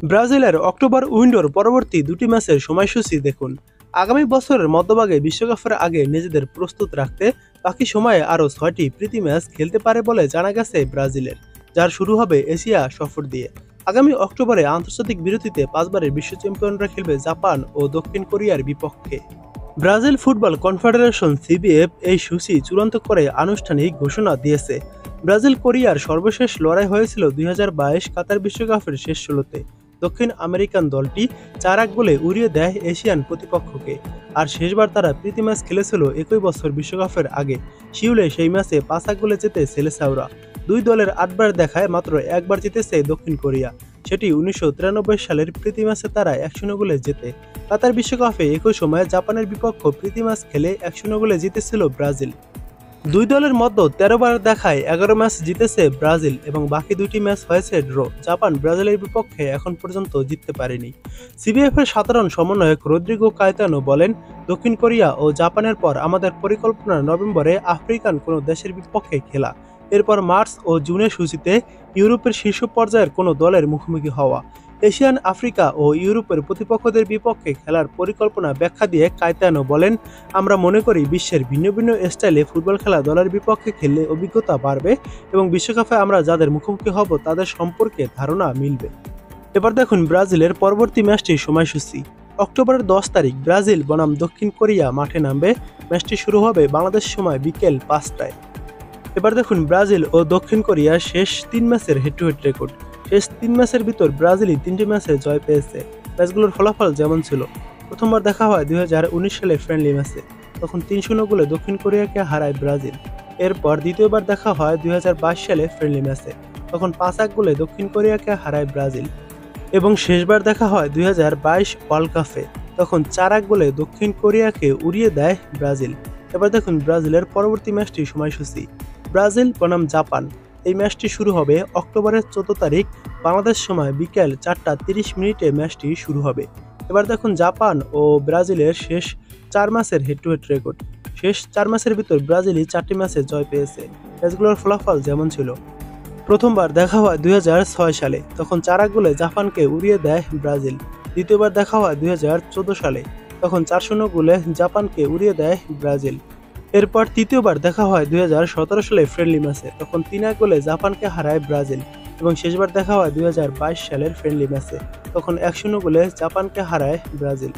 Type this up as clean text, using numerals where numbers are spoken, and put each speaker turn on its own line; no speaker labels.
ব্রাজিলের অক্টোবর উইন্ডোর পরবর্তী দুটি ম্যাচের সময়সূচি দেখুন। আগামী বছরের মধ্যভাগে বিশ্বকাপের আগে নিজেদের প্রস্তুত রাখতে বাকি সময়ে আরও 6টি প্রীতি ম্যাচ খেলতে পারে বলে জানা গেছে ব্রাজিলের, যার শুরু হবে এশিয়া সফর দিয়ে। আগামী অক্টোবরে আন্তর্জাতিক বিরতিতে 5বারের বিশ্ব চ্যাম্পিয়নরা খেলবে জাপান ও দক্ষিণ কোরিয়ার বিপক্ষে। ব্রাজিল ফুটবল কনফেডারেশন সিবিএফ এই সূচি চূড়ান্ত করে আনুষ্ঠানিক ঘোষণা দিয়েছে। ব্রাজিল কোরিয়ার সর্বশেষ লড়াই হয়েছিল 2022 কাতার বিশ্বকাপের শেষ ষোলোতে। দক্ষিণ আমেরিকান দলটি 4-1 গোলে উড়িয়ে দেয় এশিয়ান প্রতিপক্ষকে। আর শেষবার তারা প্রীতি ম্যাচ খেলেছিল একই বছর বিশ্বকাপের আগে। সিউলে সেই ম্যাচে 5-1 গোলে জেতে সেলেসাওরা। দুই দলের 8বার দেখায় মাত্র একবার জিতেছে দক্ষিণ কোরিয়া, সেটি 1993 সালের প্রীতি ম্যাচে তারা 1-0 গোলে জেতে। কাতার বিশ্বকাপে একই সময়ে জাপানের বিপক্ষে প্রীতি ম্যাচ খেলে 1-0 গোলে জিতেছিল ব্রাজিল। দুই দলের মধ্যে 13 বার দেখায় 11 ম্যাচ জিতেছে ব্রাজিল এবং বাকি দুইটি ম্যাচ হয়েছে ড্র। জাপান ব্রাজিলের বিপক্ষে এখন পর্যন্ত জিততে পারেনি। সিবিএফ এর সাধারণ সমন্বয়ক রদ্রিগো কায়েতানো বলেন, দক্ষিণ কোরিয়া ও জাপানের পর আমাদের পরিকল্পনা নভেম্বরে আফ্রিকান কোনো দেশের বিপক্ষে খেলা, এরপর মার্চ ও জুনের সূচিতে ইউরোপের শীর্ষ পর্যায়ের কোনো দলের মুখোমুখি হওয়া। এশিয়ান, আফ্রিকা ও ইউরোপের প্রতিপক্ষদের বিপক্ষে খেলার পরিকল্পনা ব্যাখ্যা দিয়ে কায়েতানো বলেন, আমরা মনে করি বিশ্বের ভিন্ন ভিন্ন স্টাইলে ফুটবল খেলা দলের বিপক্ষে খেললে অভিজ্ঞতা বাড়বে এবং বিশ্বকাপে আমরা যাদের মুখোমুখি হব তাদের সম্পর্কে ধারণা মিলবে। এবার দেখুন ব্রাজিলের পরবর্তী ম্যাচটির সময়সূচি। অক্টোবরের 10 তারিখ ব্রাজিল বনাম দক্ষিণ কোরিয়া মাঠে নামবে। ম্যাচটি শুরু হবে বাংলাদেশ সময় বিকেল 5টায়। এবার দেখুন ব্রাজিল ও দক্ষিণ কোরিয়ার শেষ 3 ম্যাচের হেড টু হেড রেকর্ড। শেষ 3 ম্যাচের ভিতর ব্রাজিলই 3টি ম্যাচে জয় পেয়েছে। ম্যাচগুলোর ফলাফল যেমন ছিল: প্রথমবার দেখা হয় 2019 সালে ফ্রেন্ডলি ম্যাচে, তখন 3-0 গোলে দক্ষিণ কোরিয়াকে হারায় ব্রাজিল। এরপর দ্বিতীয়বার দেখা হয় 2022 সালে ফ্রেন্ডলি ম্যাচে, তখন 5-1 গোলে দক্ষিণ কোরিয়াকে হারায় ব্রাজিল। এবং শেষবার দেখা হয় 2022 ওয়ার্ল্ড কাপে, তখন 4-1 গোলে দক্ষিণ কোরিয়াকে উড়িয়ে দেয় ব্রাজিল। এবার দেখুন ব্রাজিলের পরবর্তী ম্যাচটির সময়সূচি। ব্রাজিল বনাম জাপান, এই ম্যাচটি শুরু হবে অক্টোবরের 14 তারিখ বাংলাদেশ সময় বিকেল 4:30 ম্যাচটি শুরু হবে। এবার দেখুন জাপান ও ব্রাজিলের শেষ 4 ম্যাচের হেড টু হেড রেকর্ড। শেষ 4 ম্যাচের ভিতর ব্রাজিলই 4টি ম্যাচে জয় পেয়েছে। ম্যাচগুলোর ফলাফল যেমন ছিল: প্রথমবার দেখা হয় 2006 সালে, তখন 4-1 গোলে জাপানকে উড়িয়ে দেয় ব্রাজিল। দ্বিতীয়বার দেখা হয় 2014 সালে, তখন 4-0 গোলে জাপানকে উড়িয়ে দেয় ব্রাজিল। এরপর তৃতীয়বার দেখা হয় 2017 সালে ফ্রেন্ডলি ম্যাচে, তখন 3-1 গোলে জাপানকে হারায় ব্রাজিল। এবং শেষবার দেখা হয় 2022 সালের ফ্রেন্ডলি ম্যাচে, তখন 1-0 গোলে জাপানকে হারায় ব্রাজিল।